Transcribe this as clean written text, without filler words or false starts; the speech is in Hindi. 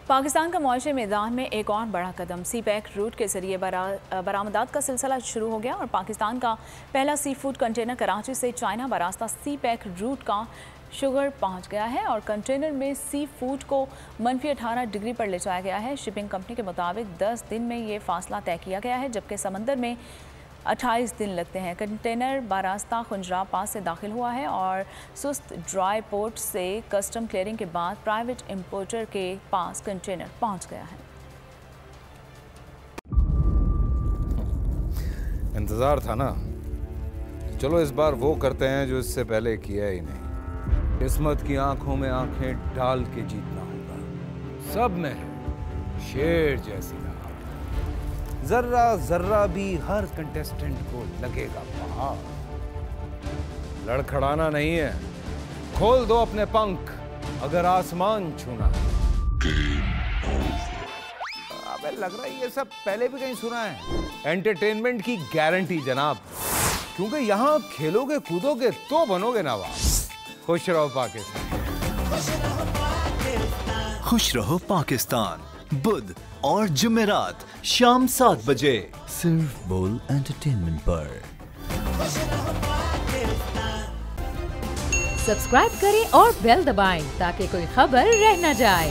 पाकिस्तान का मुआशी मैदान में एक और बड़ा कदम सी पैक रूट के जरिए बरामदात का सिलसिला शुरू हो गया और पाकिस्तान का पहला सी फूड कंटेनर कराची से चाइना बरास्ता सी पैक रूट का शुगर पहुंच गया है और कंटेनर में सी फूड को -18 डिग्री पर ले जाया गया है। शिपिंग कंपनी के मुताबिक 10 दिन में ये फासला तय किया गया है, जबकि समंदर में 28 दिन लगते हैं। कंटेनर बरास्ता खुंजराब पास से दाखिल हुआ है और सुस्त ड्राई पोर्ट से कस्टम क्लियरिंग के बाद प्राइवेट इंपोर्टर के पास कंटेनर पहुंच गया है। इंतजार था ना, चलो इस बार वो करते हैं जो इससे पहले किया ही नहीं। किस्मत की आंखों में आंखें डाल के जीतना होगा। सब में है शेर जैसी राह, जर्रा जर्रा भी हर कंटेस्टेंट को लगेगा पहाड़। लड़खड़ाना नहीं है, खोल दो अपने पंख अगर आसमान छूना है। अबे लग रहा है ये सब पहले भी कहीं सुना है। एंटरटेनमेंट की गारंटी जनाब, क्योंकि यहाँ खेलोगे कूदोगे तो बनोगे नवाब। खुश रहो पाकिस्तान। खुश रहो पाकिस्तान, बुध और जुमेरात शाम 7 बजे सिर्फ बोल एंटरटेनमेंट पर। सब्सक्राइब करें और बेल दबाएं ताकि कोई खबर रह न जाए।